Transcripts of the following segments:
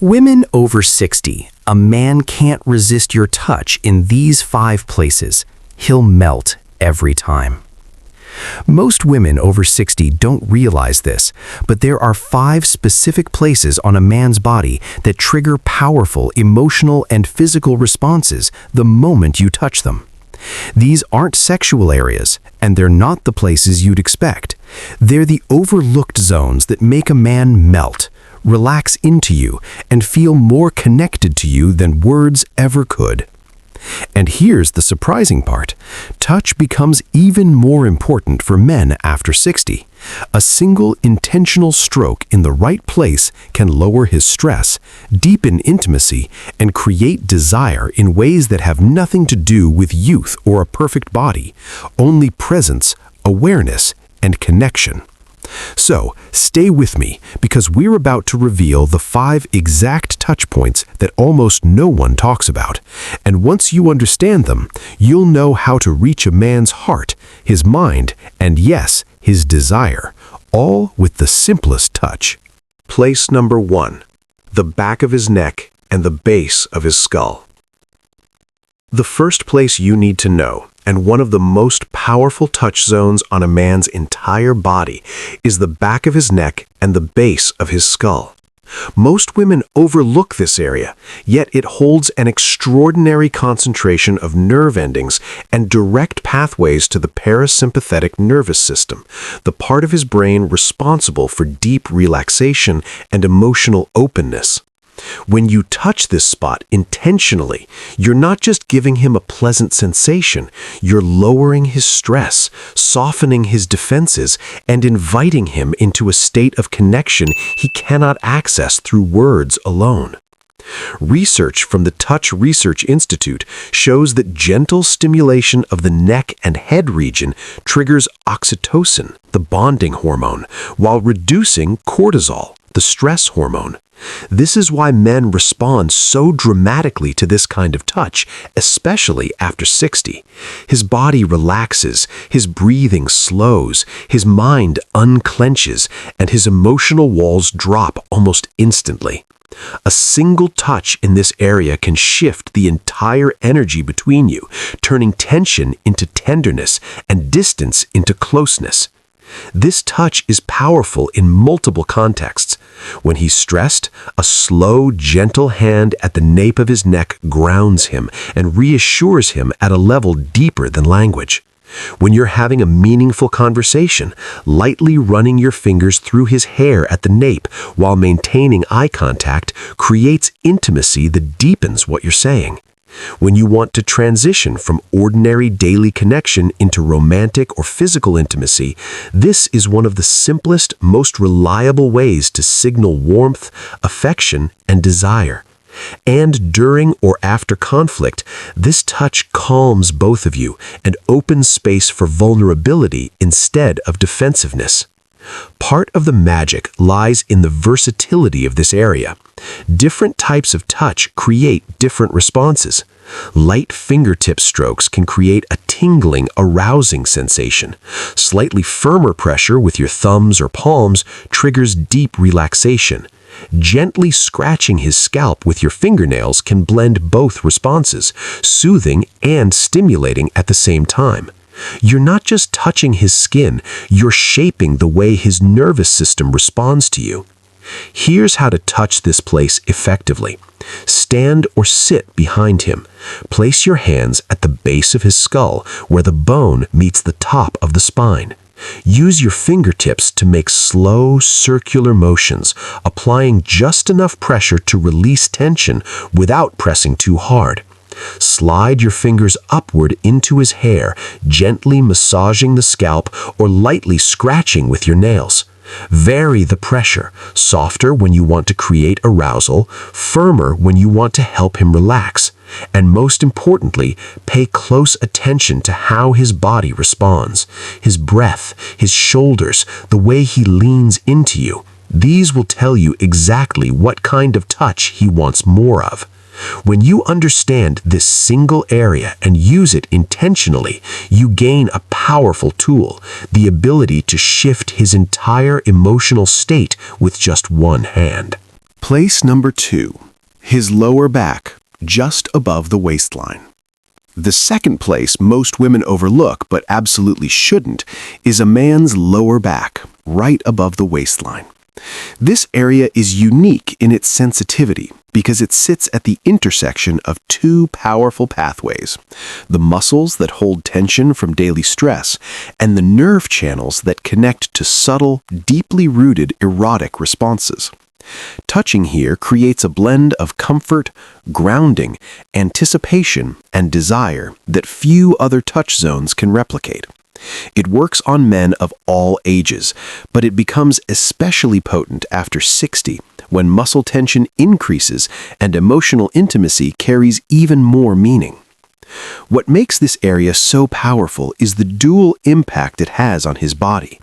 Women over 60, a man can't resist your touch in these 5 places. He'll melt every time. Most women over 60 don't realize this, but there are 5 specific places on a man's body that trigger powerful emotional and physical responses the moment you touch them. These aren't sexual areas, and they're not the places you'd expect. They're the overlooked zones that make a man melt, relax into you, and feel more connected to you than words ever could. And here's the surprising part. Touch becomes even more important for men after 60. A single intentional stroke in the right place can lower his stress, deepen intimacy, and create desire in ways that have nothing to do with youth or a perfect body, only presence, awareness, and connection. So, stay with me because we're about to reveal the 5 exact touch points that almost no one talks about. And once you understand them, you'll know how to reach a man's heart, his mind, and yes, his desire, all with the simplest touch. Place number 1. The back of his neck and the base of his skull. The first place you need to know, and one of the most powerful touch zones on a man's entire body, is the back of his neck and the base of his skull. Most women overlook this area, yet it holds an extraordinary concentration of nerve endings and direct pathways to the parasympathetic nervous system, the part of his brain responsible for deep relaxation and emotional openness. When you touch this spot intentionally, you're not just giving him a pleasant sensation, you're lowering his stress, softening his defenses, and inviting him into a state of connection he cannot access through words alone. Research from the Touch Research Institute shows that gentle stimulation of the neck and head region triggers oxytocin, the bonding hormone, while reducing cortisol, the stress hormone. This is why men respond so dramatically to this kind of touch, especially after 60. His body relaxes, his breathing slows, his mind unclenches, and his emotional walls drop almost instantly. A single touch in this area can shift the entire energy between you, turning tension into tenderness and distance into closeness. This touch is powerful in multiple contexts. When he's stressed, a slow, gentle hand at the nape of his neck grounds him and reassures him at a level deeper than language. When you're having a meaningful conversation, lightly running your fingers through his hair at the nape while maintaining eye contact creates intimacy that deepens what you're saying. When you want to transition from ordinary daily connection into romantic or physical intimacy, this is one of the simplest, most reliable ways to signal warmth, affection, and desire. And during or after conflict, this touch calms both of you and opens space for vulnerability instead of defensiveness. Part of the magic lies in the versatility of this area. Different types of touch create different responses. Light fingertip strokes can create a tingling, arousing sensation. Slightly firmer pressure with your thumbs or palms triggers deep relaxation. Gently scratching his scalp with your fingernails can blend both responses, soothing and stimulating at the same time. You're not just touching his skin, you're shaping the way his nervous system responds to you. Here's how to touch this place effectively. Stand or sit behind him. Place your hands at the base of his skull, where the bone meets the top of the spine. Use your fingertips to make slow, circular motions, applying just enough pressure to release tension without pressing too hard. Slide your fingers upward into his hair, gently massaging the scalp or lightly scratching with your nails. Vary the pressure, softer when you want to create arousal, firmer when you want to help him relax. And most importantly, pay close attention to how his body responds. His breath, his shoulders, the way he leans into you. These will tell you exactly what kind of touch he wants more of. When you understand this single area and use it intentionally, you gain a powerful tool, the ability to shift his entire emotional state with just one hand. Place number 2. His lower back, just above the waistline. The second place most women overlook, but absolutely shouldn't, is a man's lower back, right above the waistline. This area is unique in its sensitivity because it sits at the intersection of two powerful pathways: the muscles that hold tension from daily stress and the nerve channels that connect to subtle, deeply rooted erotic responses. Touching here creates a blend of comfort, grounding, anticipation, and desire that few other touch zones can replicate. It works on men of all ages, but it becomes especially potent after 60, when muscle tension increases and emotional intimacy carries even more meaning. What makes this area so powerful is the dual impact it has on his body.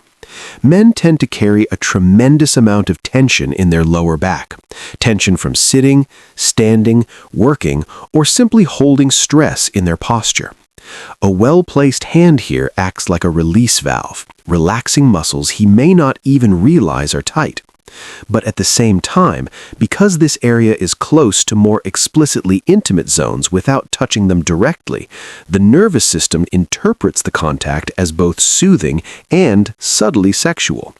Men tend to carry a tremendous amount of tension in their lower back. Tension from sitting, standing, working, or simply holding stress in their posture. A well-placed hand here acts like a release valve, relaxing muscles he may not even realize are tight. But at the same time, because this area is close to more explicitly intimate zones without touching them directly, the nervous system interprets the contact as both soothing and subtly sexual.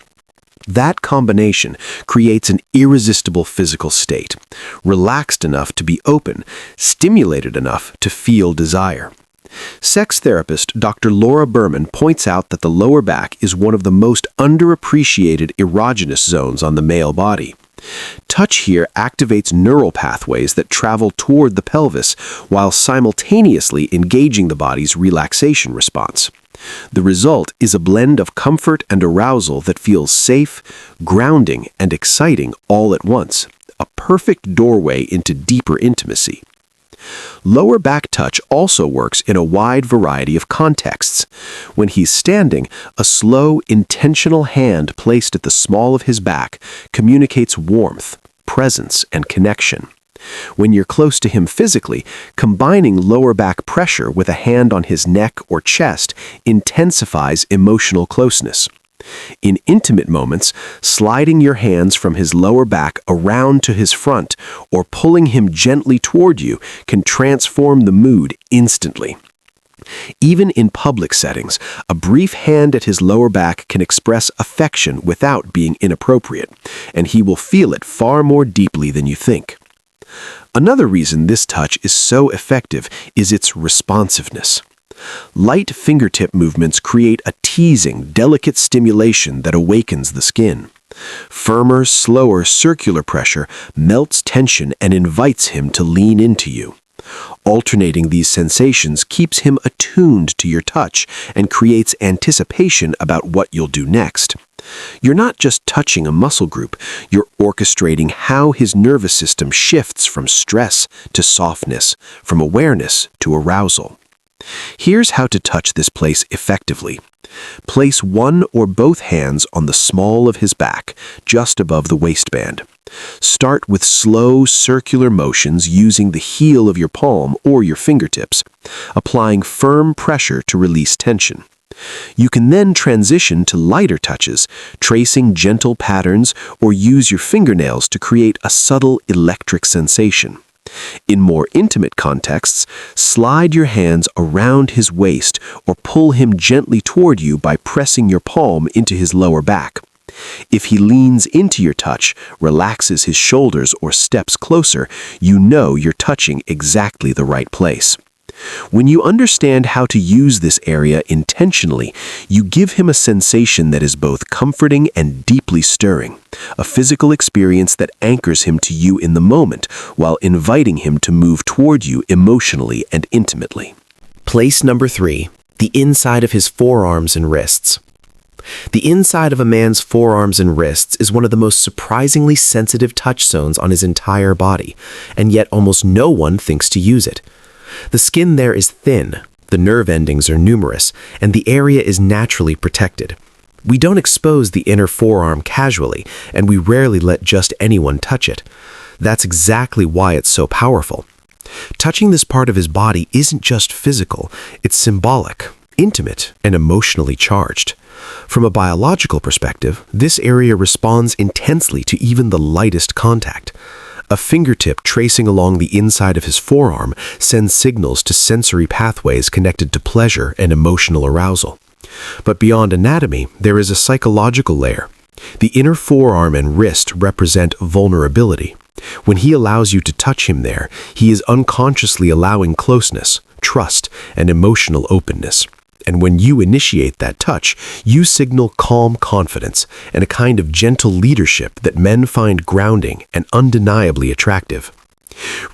That combination creates an irresistible physical state, relaxed enough to be open, stimulated enough to feel desire. Sex therapist Dr. Laura Berman points out that the lower back is one of the most underappreciated erogenous zones on the male body. Touch here activates neural pathways that travel toward the pelvis while simultaneously engaging the body's relaxation response. The result is a blend of comfort and arousal that feels safe, grounding, and exciting all at once, a perfect doorway into deeper intimacy. Lower back touch also works in a wide variety of contexts. When he's standing, a slow, intentional hand placed at the small of his back communicates warmth, presence, and connection. When you're close to him physically, combining lower back pressure with a hand on his neck or chest intensifies emotional closeness. In intimate moments, sliding your hands from his lower back around to his front or pulling him gently toward you can transform the mood instantly. Even in public settings, a brief hand at his lower back can express affection without being inappropriate, and he will feel it far more deeply than you think. Another reason this touch is so effective is its responsiveness. Light fingertip movements create a teasing, delicate stimulation that awakens the skin. Firmer, slower circular pressure melts tension and invites him to lean into you. Alternating these sensations keeps him attuned to your touch and creates anticipation about what you'll do next. You're not just touching a muscle group, you're orchestrating how his nervous system shifts from stress to softness, from awareness to arousal. Here's how to touch this place effectively. Place one or both hands on the small of his back, just above the waistband. Start with slow circular motions using the heel of your palm or your fingertips, applying firm pressure to release tension. You can then transition to lighter touches, tracing gentle patterns or use your fingernails to create a subtle electric sensation. In more intimate contexts, slide your hands around his waist or pull him gently toward you by pressing your palm into his lower back. If he leans into your touch, relaxes his shoulders, or steps closer, you know you're touching exactly the right place. When you understand how to use this area intentionally, you give him a sensation that is both comforting and deeply stirring, a physical experience that anchors him to you in the moment while inviting him to move toward you emotionally and intimately. Place number 3, the inside of his forearms and wrists. The inside of a man's forearms and wrists is one of the most surprisingly sensitive touch zones on his entire body, and yet almost no one thinks to use it. The skin there is thin, the nerve endings are numerous, and the area is naturally protected. We don't expose the inner forearm casually, and we rarely let just anyone touch it. That's exactly why it's so powerful. Touching this part of his body isn't just physical, it's symbolic. intimate and emotionally charged. From a biological perspective, this area responds intensely to even the lightest contact. A fingertip tracing along the inside of his forearm sends signals to sensory pathways connected to pleasure and emotional arousal. But beyond anatomy, there is a psychological layer. The inner forearm and wrist represent vulnerability. When he allows you to touch him there, he is unconsciously allowing closeness, trust, and emotional openness. And when you initiate that touch, you signal calm confidence and a kind of gentle leadership that men find grounding and undeniably attractive.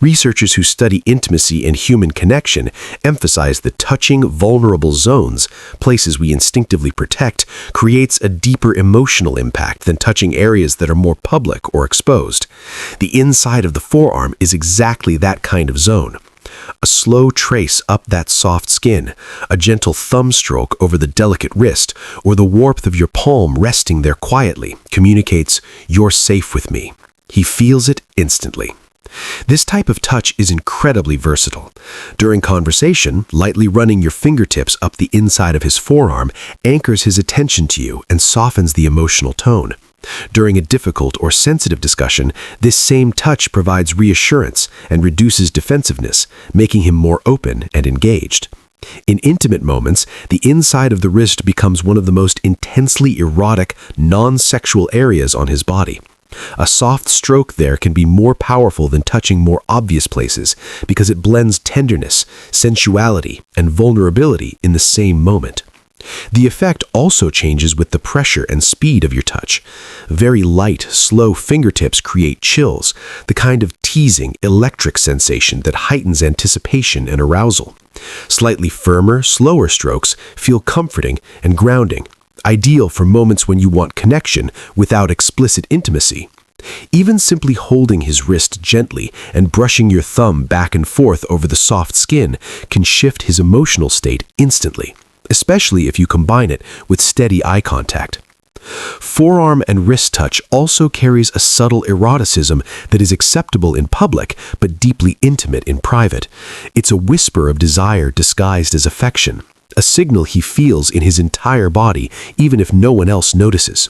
Researchers who study intimacy and human connection emphasize that touching vulnerable zones, places we instinctively protect, creates a deeper emotional impact than touching areas that are more public or exposed. The inside of the forearm is exactly that kind of zone. A slow trace up that soft skin, a gentle thumb stroke over the delicate wrist, or the warmth of your palm resting there quietly communicates, "You're safe with me." He feels it instantly. This type of touch is incredibly versatile. During conversation, lightly running your fingertips up the inside of his forearm anchors his attention to you and softens the emotional tone. During a difficult or sensitive discussion, this same touch provides reassurance and reduces defensiveness, making him more open and engaged. In intimate moments, the inside of the wrist becomes one of the most intensely erotic, non-sexual areas on his body. A soft stroke there can be more powerful than touching more obvious places because it blends tenderness, sensuality, and vulnerability in the same moment. The effect also changes with the pressure and speed of your touch. Very light, slow fingertips create chills, the kind of teasing, electric sensation that heightens anticipation and arousal. Slightly firmer, slower strokes feel comforting and grounding, ideal for moments when you want connection without explicit intimacy. Even simply holding his wrist gently and brushing your thumb back and forth over the soft skin can shift his emotional state instantly, especially if you combine it with steady eye contact. Forearm and wrist touch also carries a subtle eroticism that is acceptable in public but deeply intimate in private. It's a whisper of desire disguised as affection, a signal he feels in his entire body even if no one else notices.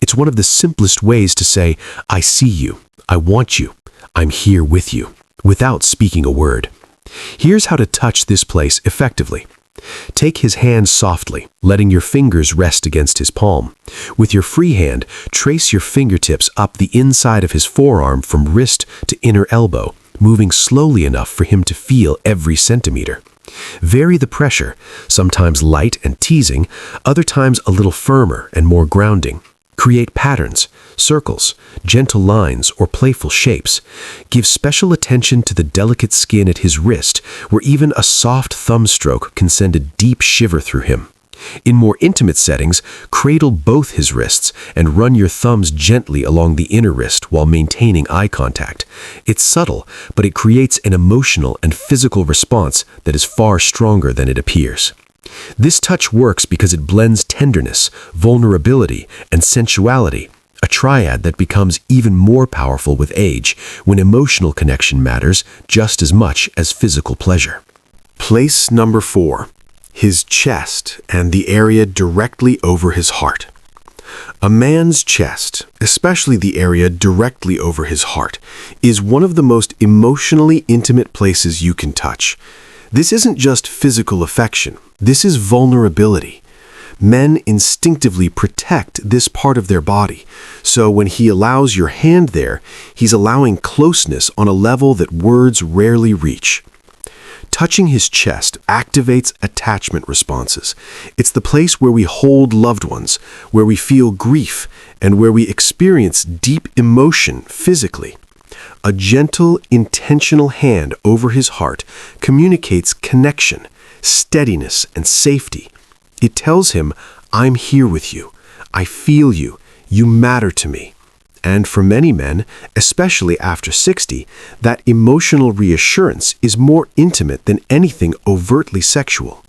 It's one of the simplest ways to say, "I see you, I want you, I'm here with you," without speaking a word. Here's how to touch this place effectively. Take his hand softly, letting your fingers rest against his palm. With your free hand, trace your fingertips up the inside of his forearm from wrist to inner elbow, moving slowly enough for him to feel every centimeter. Vary the pressure, sometimes light and teasing, other times a little firmer and more grounding. Create patterns, circles, gentle lines, or playful shapes. Give special attention to the delicate skin at his wrist, where even a soft thumb stroke can send a deep shiver through him. In more intimate settings, cradle both his wrists and run your thumbs gently along the inner wrist while maintaining eye contact. It's subtle, but it creates an emotional and physical response that is far stronger than it appears. This touch works because it blends tenderness, vulnerability, and sensuality, a triad that becomes even more powerful with age when emotional connection matters just as much as physical pleasure. Place number 4. His chest and the area directly over his heart. A man's chest, especially the area directly over his heart, is one of the most emotionally intimate places you can touch. This isn't just physical affection, this is vulnerability. Men instinctively protect this part of their body, so when he allows your hand there, he's allowing closeness on a level that words rarely reach. Touching his chest activates attachment responses. It's the place where we hold loved ones, where we feel grief, and where we experience deep emotion physically. A gentle, intentional hand over his heart communicates connection, steadiness, and safety. It tells him, "I'm here with you. I feel you. You matter to me." And for many men, especially after 60, that emotional reassurance is more intimate than anything overtly sexual.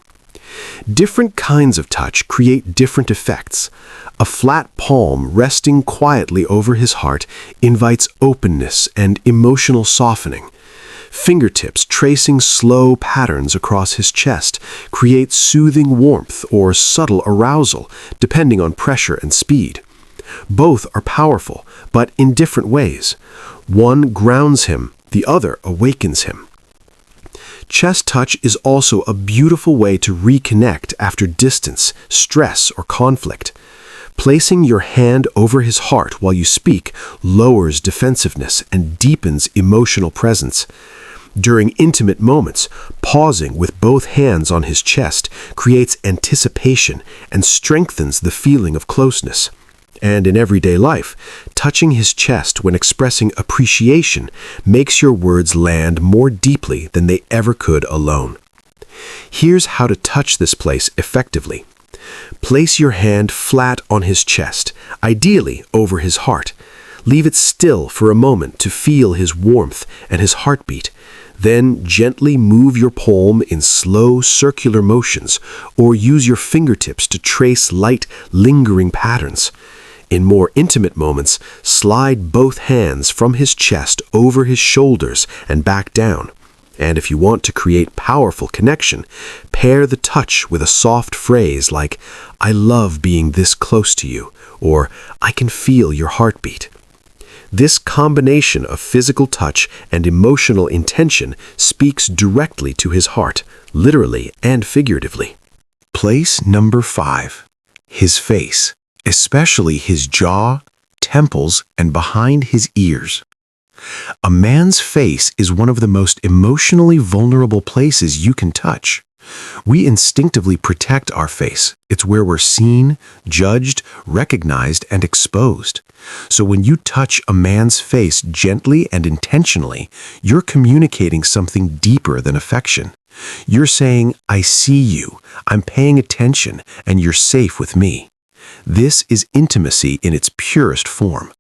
Different kinds of touch create different effects. A flat palm resting quietly over his heart invites openness and emotional softening. Fingertips tracing slow patterns across his chest create soothing warmth or subtle arousal, depending on pressure and speed. Both are powerful, but in different ways. One grounds him, the other awakens him. Chest touch is also a beautiful way to reconnect after distance, stress, or conflict. Placing your hand over his heart while you speak lowers defensiveness and deepens emotional presence. During intimate moments, pausing with both hands on his chest creates anticipation and strengthens the feeling of closeness. And in everyday life, touching his chest when expressing appreciation makes your words land more deeply than they ever could alone. Here's how to touch this place effectively. Place your hand flat on his chest, ideally over his heart. Leave it still for a moment to feel his warmth and his heartbeat. Then gently move your palm in slow circular motions or use your fingertips to trace light, lingering patterns. In more intimate moments, slide both hands from his chest over his shoulders and back down. And if you want to create powerful connection, pair the touch with a soft phrase like, "I love being this close to you," or "I can feel your heartbeat." This combination of physical touch and emotional intention speaks directly to his heart, literally and figuratively. Place number 5. His face, especially his jaw, temples, and behind his ears. A man's face is one of the most emotionally vulnerable places you can touch. We instinctively protect our face. It's where we're seen, judged, recognized, and exposed. So when you touch a man's face gently and intentionally, you're communicating something deeper than affection. You're saying, "I see you, I'm paying attention, and you're safe with me." This is intimacy in its purest form.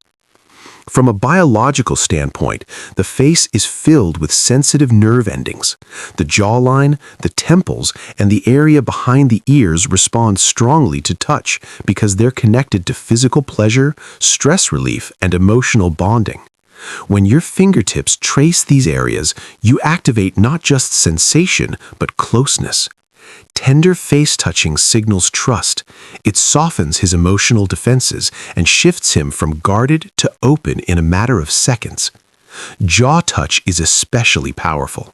From a biological standpoint, the face is filled with sensitive nerve endings. The jawline, the temples, and the area behind the ears respond strongly to touch because they're connected to physical pleasure, stress relief, and emotional bonding. When your fingertips trace these areas, you activate not just sensation, but closeness. Tender face touching signals trust. It softens his emotional defenses and shifts him from guarded to open in a matter of seconds. Jaw touch is especially powerful.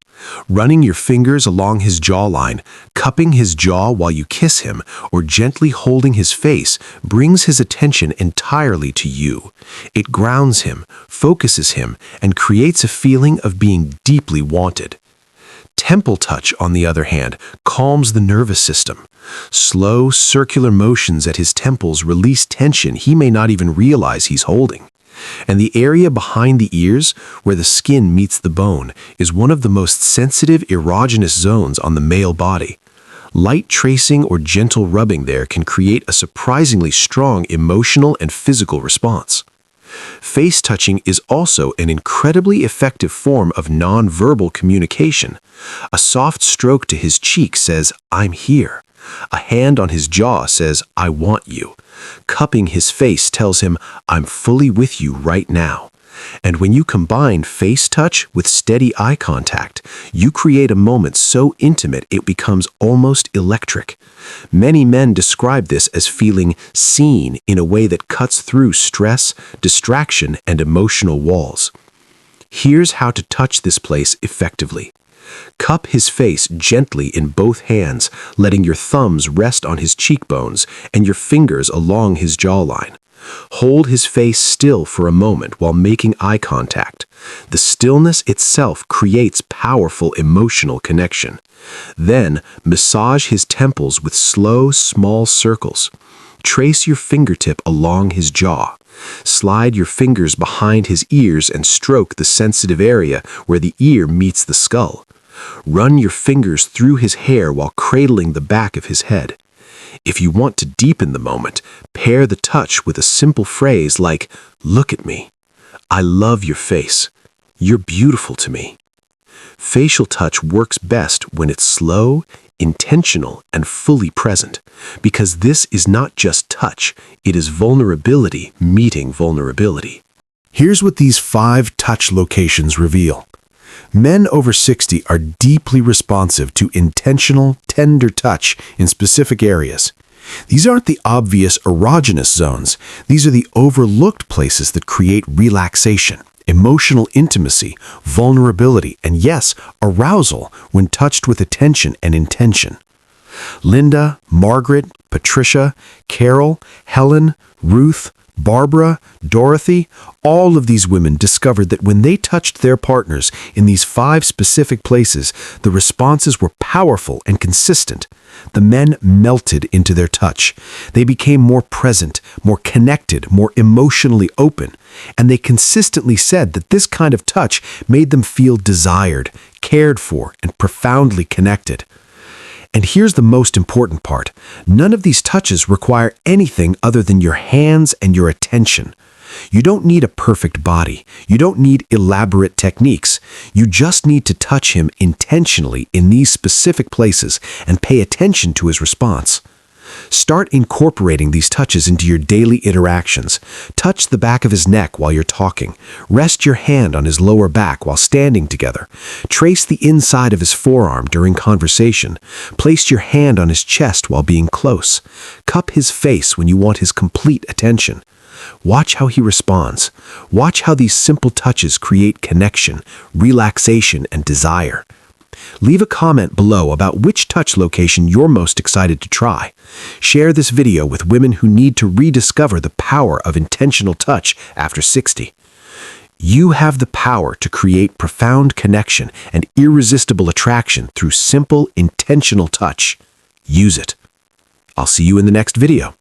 Running your fingers along his jawline, cupping his jaw while you kiss him, or gently holding his face brings his attention entirely to you. It grounds him, focuses him, and creates a feeling of being deeply wanted. Temple touch, on the other hand, calms the nervous system. Slow, circular motions at his temples release tension he may not even realize he's holding. And the area behind the ears, where the skin meets the bone, is one of the most sensitive erogenous zones on the male body. Light tracing or gentle rubbing there can create a surprisingly strong emotional and physical response. Face touching is also an incredibly effective form of nonverbal communication. A soft stroke to his cheek says, "I'm here." A hand on his jaw says, "I want you." Cupping his face tells him, "I'm fully with you right now." And when you combine face touch with steady eye contact, you create a moment so intimate it becomes almost electric. Many men describe this as feeling seen in a way that cuts through stress, distraction, and emotional walls. Here's how to touch this place effectively. Cup his face gently in both hands, letting your thumbs rest on his cheekbones and your fingers along his jawline. Hold his face still for a moment while making eye contact. The stillness itself creates powerful emotional connection. Then, massage his temples with slow, small circles. Trace your fingertip along his jaw. Slide your fingers behind his ears and stroke the sensitive area where the ear meets the skull. Run your fingers through his hair while cradling the back of his head. If you want to deepen the moment, pair the touch with a simple phrase like, "Look at me. I love your face. You're beautiful to me." Facial touch works best when it's slow, intentional, and fully present, because this is not just touch, it is vulnerability meeting vulnerability. Here's what these 5 touch locations reveal. Men over 60 are deeply responsive to intentional, tender touch in specific areas. These aren't the obvious erogenous zones. These are the overlooked places that create relaxation, emotional intimacy, vulnerability, and yes, arousal when touched with attention and intention. Linda, Margaret, Patricia, Carol, Helen, Ruth, Barbara, Dorothy, all of these women discovered that when they touched their partners in these 5 specific places, the responses were powerful and consistent. The men melted into their touch. They became more present, more connected, more emotionally open, and they consistently said that this kind of touch made them feel desired, cared for, and profoundly connected. And here's the most important part. None of these touches require anything other than your hands and your attention. You don't need a perfect body. You don't need elaborate techniques. You just need to touch him intentionally in these specific places and pay attention to his response. Start incorporating these touches into your daily interactions. Touch the back of his neck while you're talking. Rest your hand on his lower back while standing together. Trace the inside of his forearm during conversation. Place your hand on his chest while being close. Cup his face when you want his complete attention. Watch how he responds. Watch how these simple touches create connection, relaxation, and desire. Leave a comment below about which touch location you're most excited to try. Share this video with women who need to rediscover the power of intentional touch after 60. You have the power to create profound connection and irresistible attraction through simple, intentional touch. Use it. I'll see you in the next video.